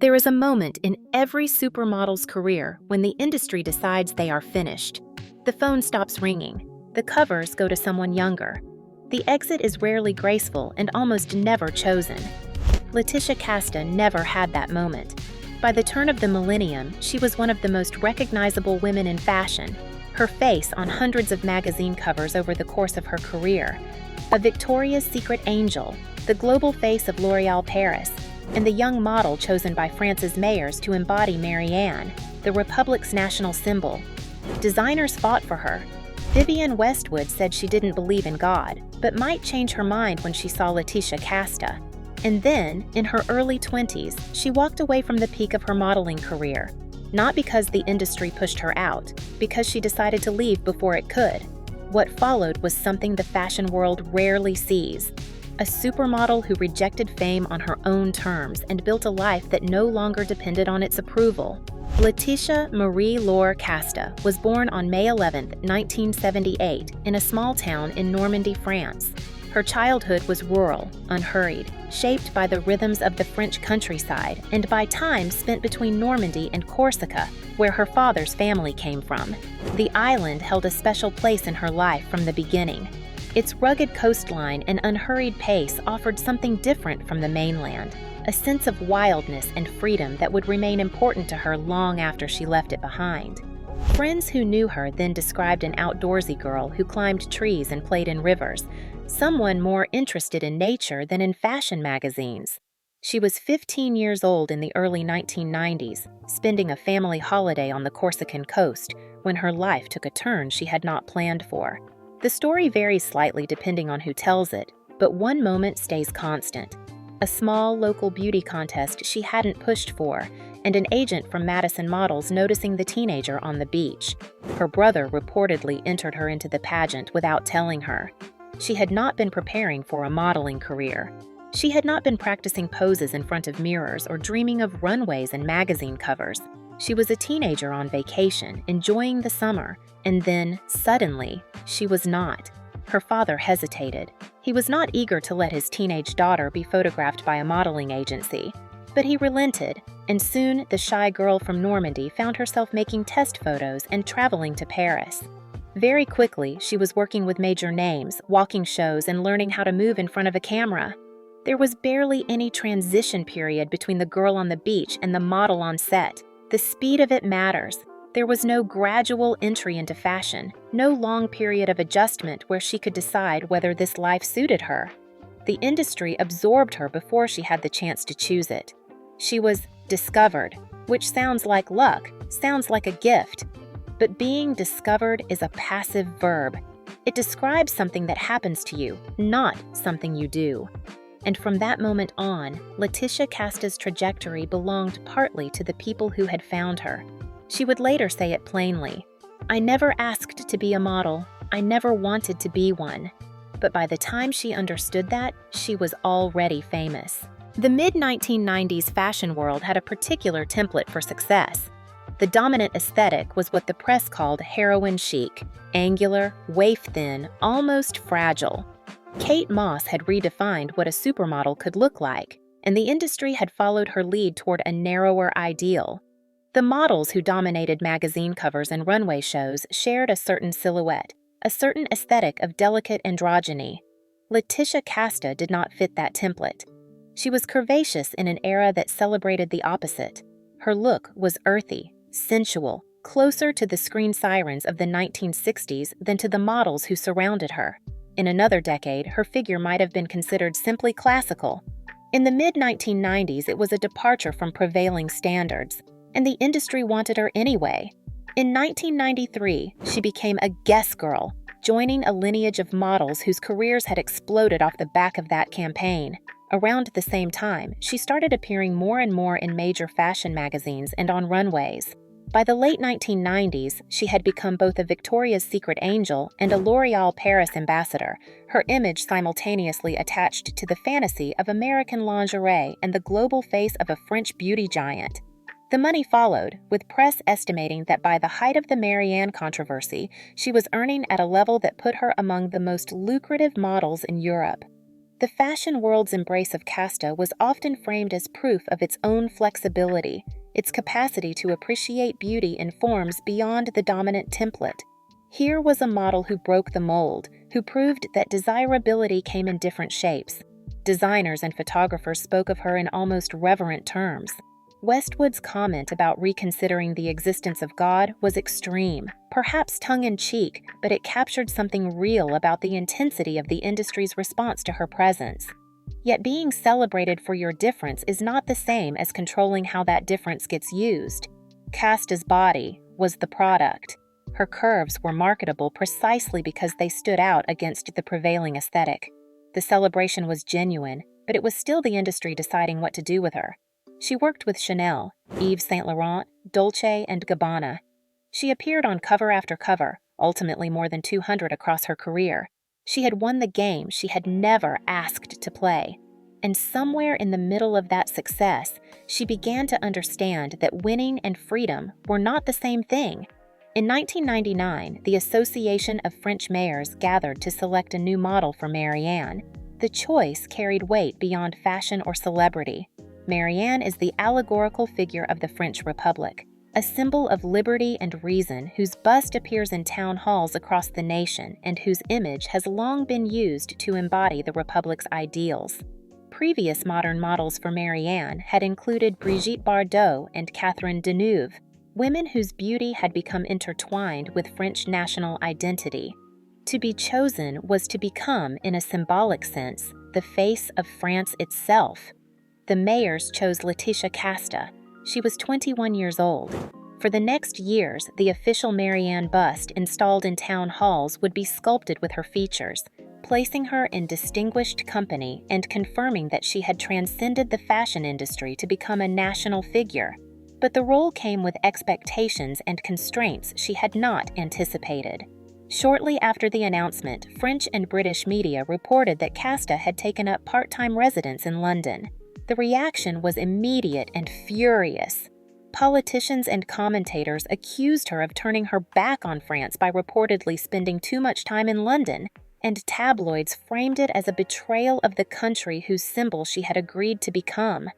There is a moment in every supermodel's career when the industry decides they are finished. The phone stops ringing. The covers go to someone younger. The exit is rarely graceful and almost never chosen. Laetitia Casta never had that moment. By the turn of the millennium, she was one of the most recognizable women in fashion, her face on hundreds of magazine covers over the course of her career. A Victoria's Secret angel, the global face of L'Oréal Paris, and the young model chosen by France's mayors to embody Marianne, the Republic's national symbol. Designers fought for her. Vivienne Westwood said she didn't believe in God, but might change her mind when she saw Laetitia Casta. And then, in her early 20s, she walked away from the peak of her modeling career. Not because the industry pushed her out, because she decided to leave before it could. What followed was something the fashion world rarely sees. A supermodel who rejected fame on her own terms and built a life that no longer depended on its approval. Laetitia Marie-Laure Casta was born on May 11, 1978, in a small town in Normandy, France. Her childhood was rural, unhurried, shaped by the rhythms of the French countryside and by time spent between Normandy and Corsica, where her father's family came from. The island held a special place in her life from the beginning. Its rugged coastline and unhurried pace offered something different from the mainland, a sense of wildness and freedom that would remain important to her long after she left it behind. Friends who knew her then described an outdoorsy girl who climbed trees and played in rivers, someone more interested in nature than in fashion magazines. She was 15 years old in the early 1990s, spending a family holiday on the Corsican coast, when her life took a turn she had not planned for. The story varies slightly depending on who tells it, but one moment stays constant. A small local beauty contest she hadn't pushed for, and an agent from Madison Models noticing the teenager on the beach. Her brother reportedly entered her into the pageant without telling her. She had not been preparing for a modeling career. She had not been practicing poses in front of mirrors or dreaming of runways and magazine covers. She was a teenager on vacation, enjoying the summer, and then, suddenly, she was not. Her father hesitated. He was not eager to let his teenage daughter be photographed by a modeling agency. But he relented, and soon the shy girl from Normandy found herself making test photos and traveling to Paris. Very quickly, she was working with major names, walking shows, and learning how to move in front of a camera. There was barely any transition period between the girl on the beach and the model on set. The speed of it matters. There was no gradual entry into fashion, no long period of adjustment where she could decide whether this life suited her. The industry absorbed her before she had the chance to choose it. She was discovered, which sounds like luck, sounds like a gift. But being discovered is a passive verb. It describes something that happens to you, not something you do. And from that moment on, Laetitia Casta's trajectory belonged partly to the people who had found her. She would later say it plainly, "I never asked to be a model. I never wanted to be one." But by the time she understood that, she was already famous. The mid-1990s fashion world had a particular template for success. The dominant aesthetic was what the press called heroin chic, angular, waif-thin, almost fragile. Kate Moss had redefined what a supermodel could look like, and the industry had followed her lead toward a narrower ideal. The models who dominated magazine covers and runway shows shared a certain silhouette, a certain aesthetic of delicate androgyny. Laetitia Casta did not fit that template. She was curvaceous in an era that celebrated the opposite. Her look was earthy, sensual, closer to the screen sirens of the 1960s than to the models who surrounded her. In another decade, her figure might have been considered simply classical. In the mid-1990s, it was a departure from prevailing standards, and the industry wanted her anyway. In 1993, she became a guess girl, joining a lineage of models whose careers had exploded off the back of that campaign. Around the same time, she started appearing more and more in major fashion magazines and on runways. By the late 1990s, she had become both a Victoria's Secret angel and a L'Oréal Paris ambassador, her image simultaneously attached to the fantasy of American lingerie and the global face of a French beauty giant. The money followed, with press estimating that by the height of the Marianne controversy, she was earning at a level that put her among the most lucrative models in Europe. The fashion world's embrace of Casta was often framed as proof of its own flexibility, its capacity to appreciate beauty in forms beyond the dominant template. Here was a model who broke the mold, who proved that desirability came in different shapes. Designers and photographers spoke of her in almost reverent terms. Westwood's comment about reconsidering the existence of God was extreme, perhaps tongue-in-cheek, but it captured something real about the intensity of the industry's response to her presence. Yet being celebrated for your difference is not the same as controlling how that difference gets used. Casta's body was the product. Her curves were marketable precisely because they stood out against the prevailing aesthetic. The celebration was genuine, but it was still the industry deciding what to do with her. She worked with Chanel, Yves Saint Laurent, Dolce & Gabbana. She appeared on cover after cover, ultimately more than 200 across her career. She had won the game she had never asked to play. And somewhere in the middle of that success, she began to understand that winning and freedom were not the same thing. In 1999, the Association of French Mayors gathered to select a new model for Marianne. The choice carried weight beyond fashion or celebrity. Marianne is the allegorical figure of the French Republic, a symbol of liberty and reason whose bust appears in town halls across the nation and whose image has long been used to embody the Republic's ideals. Previous modern models for Marianne had included Brigitte Bardot and Catherine Deneuve, women whose beauty had become intertwined with French national identity. To be chosen was to become, in a symbolic sense, the face of France itself. The mayors chose Laetitia Casta. She was 21 years old. For the next years, the official Marianne bust installed in town halls would be sculpted with her features, placing her in distinguished company and confirming that she had transcended the fashion industry to become a national figure. But the role came with expectations and constraints she had not anticipated. Shortly after the announcement, French and British media reported that Casta had taken up part-time residence in London. The reaction was immediate and furious. Politicians and commentators accused her of turning her back on France by reportedly spending too much time in London, and tabloids framed it as a betrayal of the country whose symbol she had agreed to become.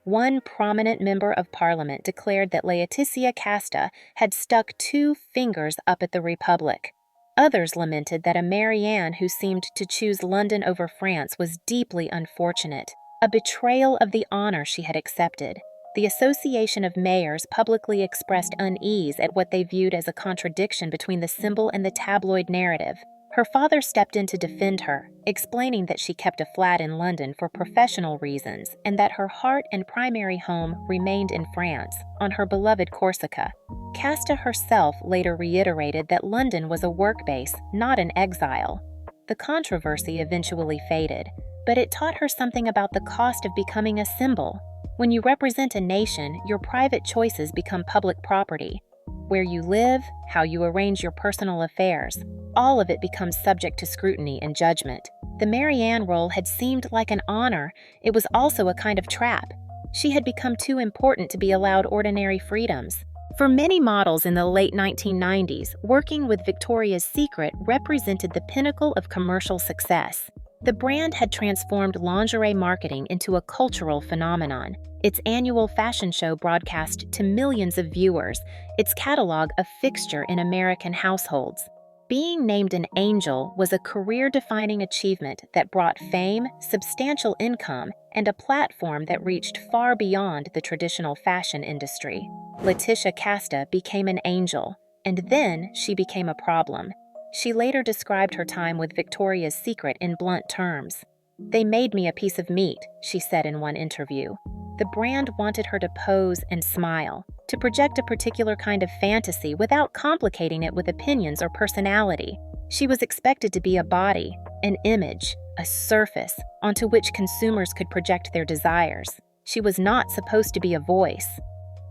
One prominent member of parliament declared that Laetitia Casta had stuck two fingers up at the Republic. Others lamented that a Marianne who seemed to choose London over France was deeply unfortunate, a betrayal of the honor she had accepted. The Association of Mayors publicly expressed unease at what they viewed as a contradiction between the symbol and the tabloid narrative. Her father stepped in to defend her, explaining that she kept a flat in London for professional reasons and that her heart and primary home remained in France, on her beloved Corsica. Casta herself later reiterated that London was a work base, not an exile. The controversy eventually faded, but it taught her something about the cost of becoming a symbol. When you represent a nation, your private choices become public property. Where you live, how you arrange your personal affairs, all of it becomes subject to scrutiny and judgment. The Marianne role had seemed like an honor. It was also a kind of trap. She had become too important to be allowed ordinary freedoms. For many models in the late 1990s, working with Victoria's Secret represented the pinnacle of commercial success. The brand had transformed lingerie marketing into a cultural phenomenon. Its annual fashion show broadcast to millions of viewers, its catalog a fixture in American households. Being named an angel was a career-defining achievement that brought fame, substantial income, and a platform that reached far beyond the traditional fashion industry. Laetitia Casta became an angel, and then she became a problem. She later described her time with Victoria's Secret in blunt terms. "They made me a piece of meat," she said in one interview. The brand wanted her to pose and smile, to project a particular kind of fantasy without complicating it with opinions or personality. She was expected to be a body, an image, a surface onto which consumers could project their desires. She was not supposed to be a voice.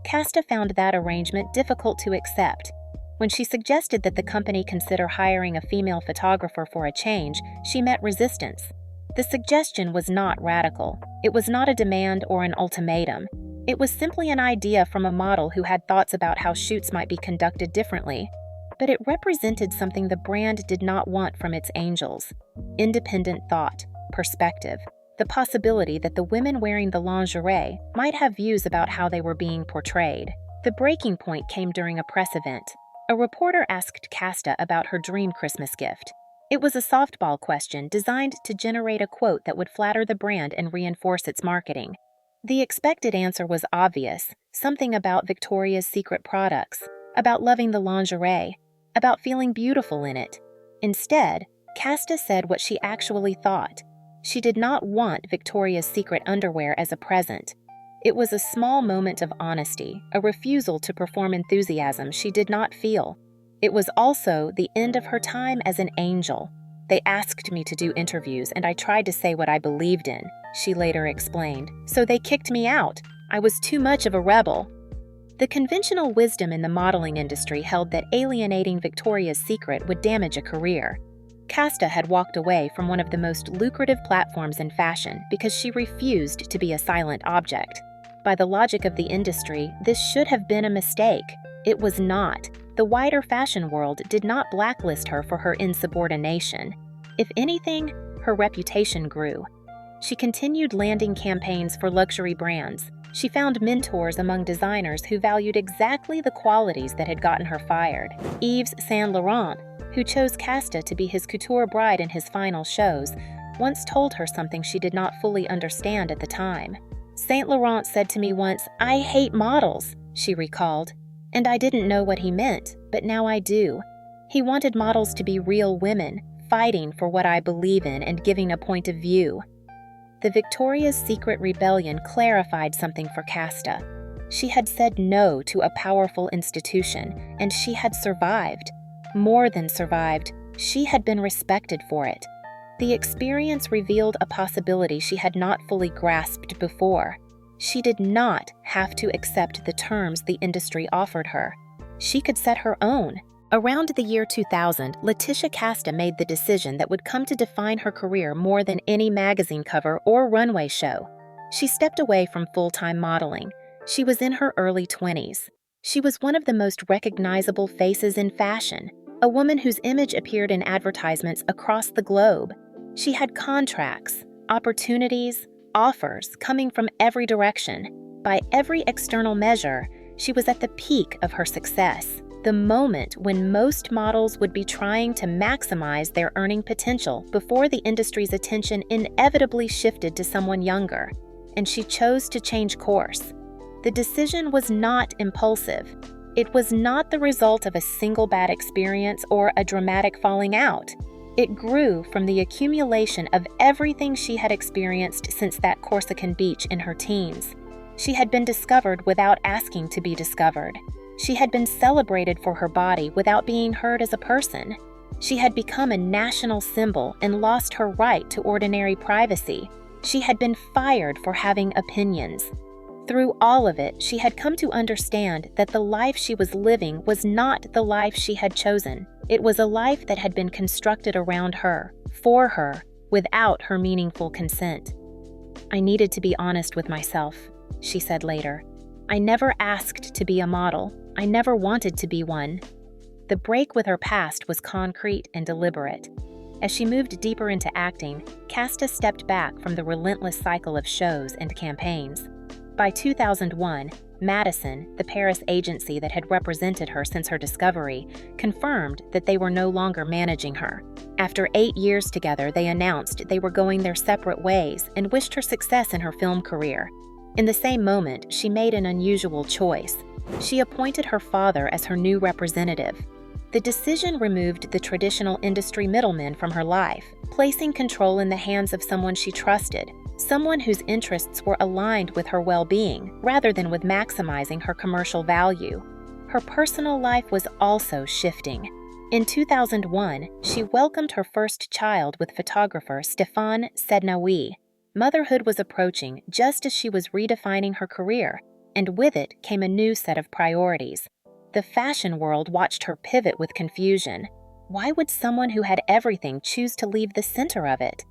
Casta found that arrangement difficult to accept. When she suggested that the company consider hiring a female photographer for a change, she met resistance. The suggestion was not radical. It was not a demand or an ultimatum. It was simply an idea from a model who had thoughts about how shoots might be conducted differently. But it represented something the brand did not want from its angels: independent thought, perspective, the possibility that the women wearing the lingerie might have views about how they were being portrayed. The breaking point came during a press event. A reporter asked Casta about her dream Christmas gift. It was a softball question designed to generate a quote that would flatter the brand and reinforce its marketing. The expected answer was obvious, something about Victoria's Secret products, about loving the lingerie, about feeling beautiful in it. Instead, Casta said what she actually thought. She did not want Victoria's Secret underwear as a present. It was a small moment of honesty, a refusal to perform enthusiasm she did not feel. It was also the end of her time as an angel. They asked me to do interviews and I tried to say what I believed in, she later explained. So they kicked me out. I was too much of a rebel. The conventional wisdom in the modeling industry held that alienating Victoria's Secret would damage a career. Casta had walked away from one of the most lucrative platforms in fashion because she refused to be a silent object. By the logic of the industry, this should have been a mistake. It was not. The wider fashion world did not blacklist her for her insubordination. If anything, her reputation grew. She continued landing campaigns for luxury brands. She found mentors among designers who valued exactly the qualities that had gotten her fired. Yves Saint Laurent, who chose Casta to be his couture bride in his final shows, once told her something she did not fully understand at the time. Saint Laurent said to me once, "I hate models," she recalled. And I didn't know what he meant, but now I do. He wanted models to be real women, fighting for what I believe in and giving a point of view. The Victoria's Secret rebellion clarified something for Casta. She had said no to a powerful institution, and she had survived. More than survived, she had been respected for it. The experience revealed a possibility she had not fully grasped before. She did not have to accept the terms the industry offered her. She could set her own. Around the year 2000, Laetitia Casta made the decision that would come to define her career more than any magazine cover or runway show. She stepped away from full-time modeling. She was in her early 20s. She was one of the most recognizable faces in fashion, a woman whose image appeared in advertisements across the globe. She had contracts, opportunities, offers coming from every direction. By every external measure, she was at the peak of her success, the moment when most models would be trying to maximize their earning potential before the industry's attention inevitably shifted to someone younger, and she chose to change course. The decision was not impulsive. It was not the result of a single bad experience or a dramatic falling out. It grew from the accumulation of everything she had experienced since that Corsican beach in her teens. She had been discovered without asking to be discovered. She had been celebrated for her body without being heard as a person. She had become a national symbol and lost her right to ordinary privacy. She had been fired for having opinions. Through all of it, she had come to understand that the life she was living was not the life she had chosen. It was a life that had been constructed around her, for her, without her meaningful consent. "I needed to be honest with myself," she said later. "I never asked to be a model. I never wanted to be one." The break with her past was concrete and deliberate. As she moved deeper into acting, Casta stepped back from the relentless cycle of shows and campaigns. By 2001, Madison, the Paris agency that had represented her since her discovery, confirmed that they were no longer managing her. After 8 years together, they announced they were going their separate ways and wished her success in her film career. In the same moment, she made an unusual choice. She appointed her father as her new representative. The decision removed the traditional industry middlemen from her life, placing control in the hands of someone she trusted, someone whose interests were aligned with her well-being rather than with maximizing her commercial value. Her personal life was also shifting. In 2001, she welcomed her first child with photographer Stéphane Sednaoui. Motherhood was approaching just as she was redefining her career, and with it came a new set of priorities. The fashion world watched her pivot with confusion. Why would someone who had everything choose to leave the center of it?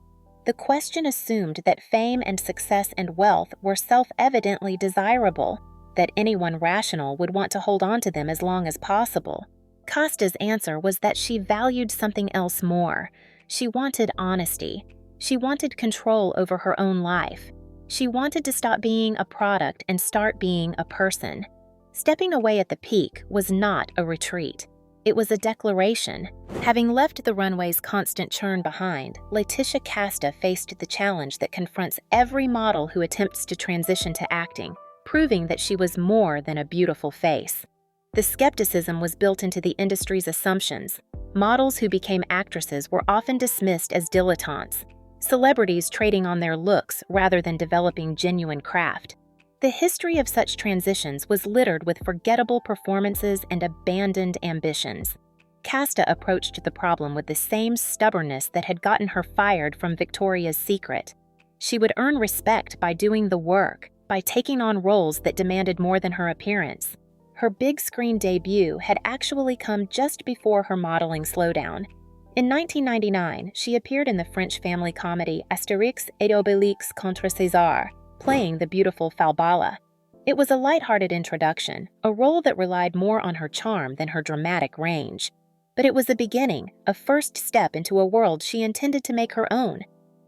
The question assumed that fame and success and wealth were self-evidently desirable, that anyone rational would want to hold on to them as long as possible. Casta's answer was that she valued something else more. She wanted honesty. She wanted control over her own life. She wanted to stop being a product and start being a person. Stepping away at the peak was not a retreat. It was a declaration. Having left the runway's constant churn behind, Laetitia Casta faced the challenge that confronts every model who attempts to transition to acting, proving that she was more than a beautiful face. The skepticism was built into the industry's assumptions. Models who became actresses were often dismissed as dilettantes, celebrities trading on their looks rather than developing genuine craft. The history of such transitions was littered with forgettable performances and abandoned ambitions. Casta approached the problem with the same stubbornness that had gotten her fired from Victoria's Secret. She would earn respect by doing the work, by taking on roles that demanded more than her appearance. Her big screen debut had actually come just before her modeling slowdown. In 1999, she appeared in the French family comedy Astérix et Obélix contre César, playing the beautiful Falbala. It was a lighthearted introduction, a role that relied more on her charm than her dramatic range. But it was a beginning, a first step into a world she intended to make her own.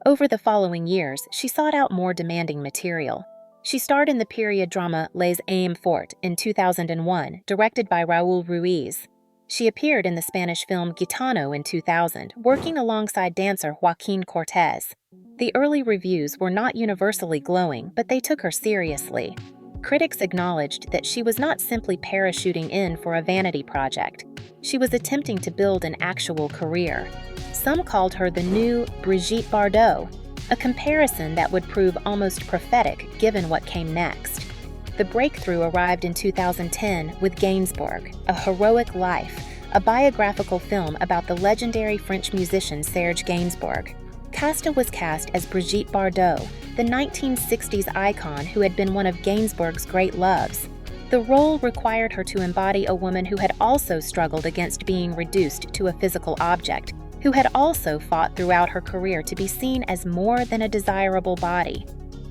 Over the following years, she sought out more demanding material. She starred in the period drama Les Hommes Forts in 2001, directed by Raúl Ruiz. She appeared in the Spanish film Gitano in 2000, working alongside dancer Joaquín Cortés. The early reviews were not universally glowing, but they took her seriously. Critics acknowledged that she was not simply parachuting in for a vanity project. She was attempting to build an actual career. Some called her the new Brigitte Bardot, a comparison that would prove almost prophetic given what came next. The breakthrough arrived in 2010 with Gainsbourg, A Heroic Life, a biographical film about the legendary French musician Serge Gainsbourg. Casta was cast as Brigitte Bardot, the 1960s icon who had been one of Gainsbourg's great loves. The role required her to embody a woman who had also struggled against being reduced to a physical object, who had also fought throughout her career to be seen as more than a desirable body.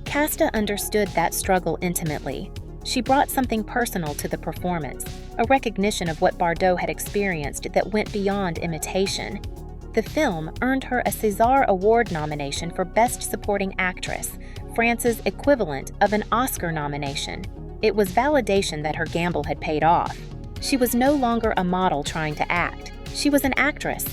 Casta understood that struggle intimately. She brought something personal to the performance, a recognition of what Bardot had experienced that went beyond imitation. The film earned her a César Award nomination for Best Supporting Actress, France's equivalent of an Oscar nomination. It was validation that her gamble had paid off. She was no longer a model trying to act. She was an actress.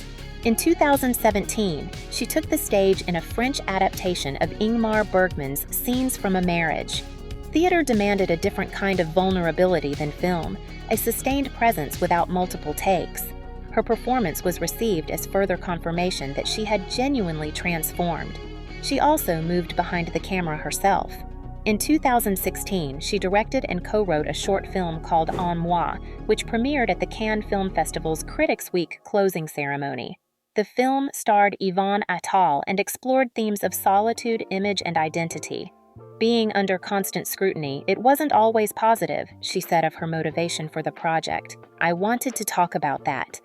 In 2017, she took the stage in a French adaptation of Ingmar Bergman's Scenes from a Marriage. Theater demanded a different kind of vulnerability than film, a sustained presence without multiple takes. Her performance was received as further confirmation that she had genuinely transformed. She also moved behind the camera herself. In 2016, she directed and co-wrote a short film called En Moi, which premiered at the Cannes Film Festival's Critics' Week closing ceremony. The film starred Yvonne Attal and explored themes of solitude, image, and identity. Being under constant scrutiny, it wasn't always positive, she said of her motivation for the project. I wanted to talk about that.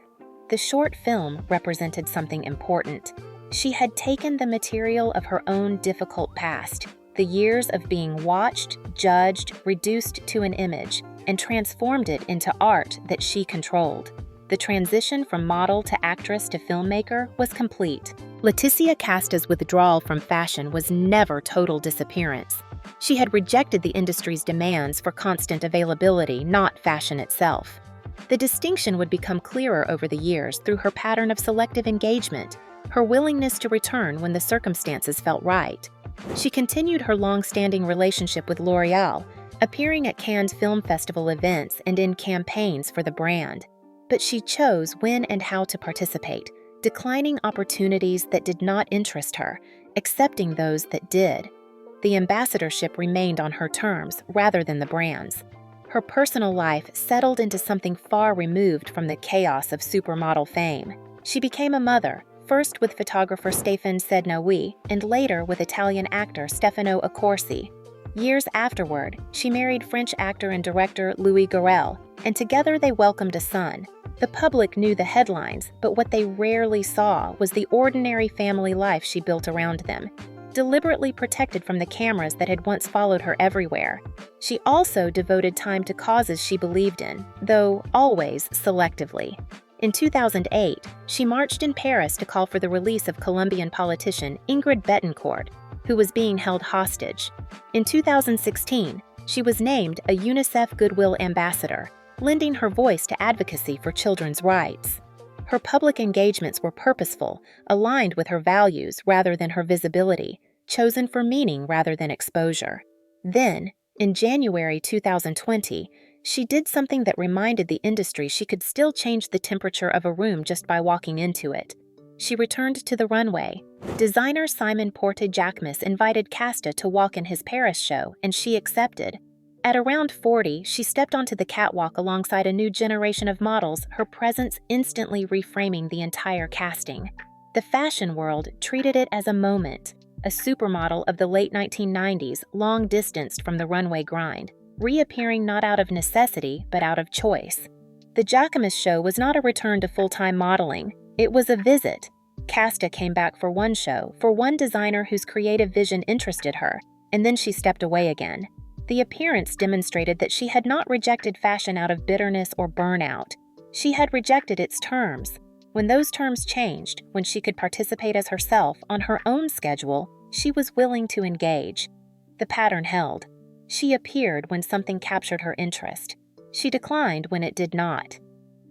The short film represented something important. She had taken the material of her own difficult past, the years of being watched, judged, reduced to an image, and transformed it into art that she controlled. The transition from model to actress to filmmaker was complete. Laetitia Casta's withdrawal from fashion was never total disappearance. She had rejected the industry's demands for constant availability, not fashion itself. The distinction would become clearer over the years through her pattern of selective engagement, her willingness to return when the circumstances felt right. She continued her long-standing relationship with L'Oréal, appearing at Cannes Film Festival events and in campaigns for the brand. But she chose when and how to participate, declining opportunities that did not interest her, accepting those that did. The ambassadorship remained on her terms rather than the brand's. Her personal life settled into something far removed from the chaos of supermodel fame. She became a mother, first with photographer Stéphane Sednaoui and later with Italian actor Stefano Accorsi. Years afterward, she married French actor and director Louis Garrel, and together they welcomed a son. The public knew the headlines, but what they rarely saw was the ordinary family life she built around them, deliberately protected from the cameras that had once followed her everywhere. She also devoted time to causes she believed in, though always selectively. In 2008, she marched in Paris to call for the release of Colombian politician Ingrid Betancourt, who was being held hostage. In 2016, she was named a UNICEF Goodwill Ambassador, lending her voice to advocacy for children's rights. Her public engagements were purposeful, aligned with her values rather than her visibility, chosen for meaning rather than exposure. Then, in January 2020, she did something that reminded the industry she could still change the temperature of a room just by walking into it. She returned to the runway. Designer Simon Porte-Jacquemus invited Casta to walk in his Paris show, and she accepted. At around 40, she stepped onto the catwalk alongside a new generation of models, her presence instantly reframing the entire casting. The fashion world treated it as a moment, a supermodel of the late 1990s, long distanced from the runway grind, reappearing not out of necessity, but out of choice. The Jacquemus show was not a return to full-time modeling. It was a visit. Casta came back for one show, for one designer whose creative vision interested her, and then she stepped away again. The appearance demonstrated that she had not rejected fashion out of bitterness or burnout. She had rejected its terms. When those terms changed, when she could participate as herself on her own schedule, she was willing to engage. The pattern held. She appeared when something captured her interest. She declined when it did not.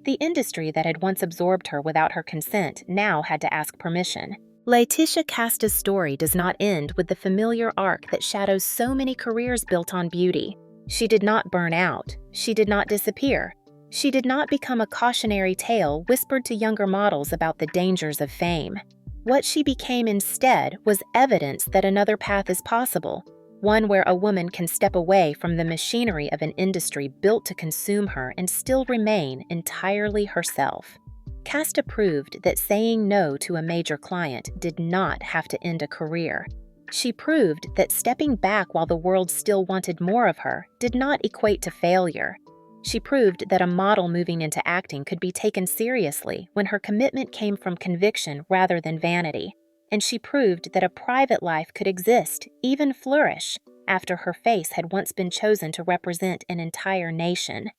The industry that had once absorbed her without her consent now had to ask permission. Laetitia Casta's story does not end with the familiar arc that shadows so many careers built on beauty. She did not burn out. She did not disappear. She did not become a cautionary tale whispered to younger models about the dangers of fame. What she became instead was evidence that another path is possible, one where a woman can step away from the machinery of an industry built to consume her and still remain entirely herself. Casta proved that saying no to a major client did not have to end a career. She proved that stepping back while the world still wanted more of her did not equate to failure. She proved that a model moving into acting could be taken seriously when her commitment came from conviction rather than vanity. And she proved that a private life could exist, even flourish, after her face had once been chosen to represent an entire nation.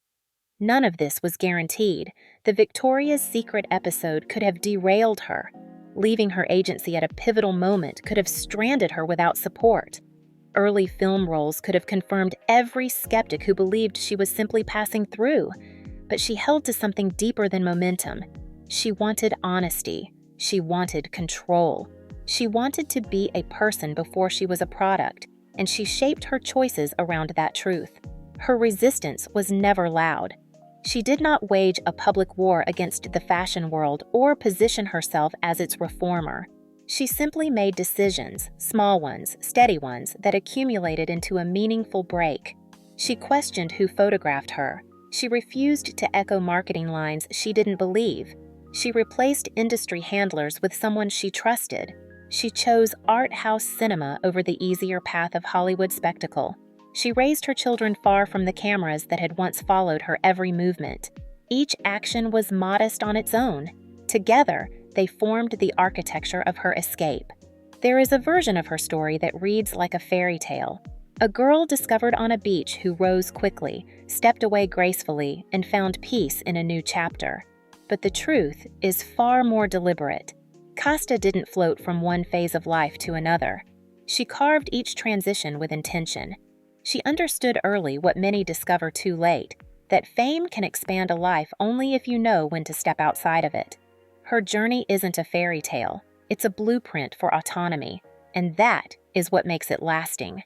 None of this was guaranteed. The Victoria's Secret episode could have derailed her. Leaving her agency at a pivotal moment could have stranded her without support. Early film roles could have confirmed every skeptic who believed she was simply passing through. But she held to something deeper than momentum. She wanted honesty. She wanted control. She wanted to be a person before she was a product, and she shaped her choices around that truth. Her resistance was never loud. She did not wage a public war against the fashion world or position herself as its reformer. She simply made decisions, small ones, steady ones, that accumulated into a meaningful break. She questioned who photographed her. She refused to echo marketing lines she didn't believe. She replaced industry handlers with someone she trusted. She chose art house cinema over the easier path of Hollywood spectacle. She raised her children far from the cameras that had once followed her every movement. Each action was modest on its own. Together, they formed the architecture of her escape. There is a version of her story that reads like a fairy tale. A girl discovered on a beach who rose quickly, stepped away gracefully, and found peace in a new chapter. But the truth is far more deliberate. Casta didn't float from one phase of life to another. She carved each transition with intention. She understood early what many discover too late, that fame can expand a life only if you know when to step outside of it. Her journey isn't a fairy tale, it's a blueprint for autonomy, and that is what makes it lasting.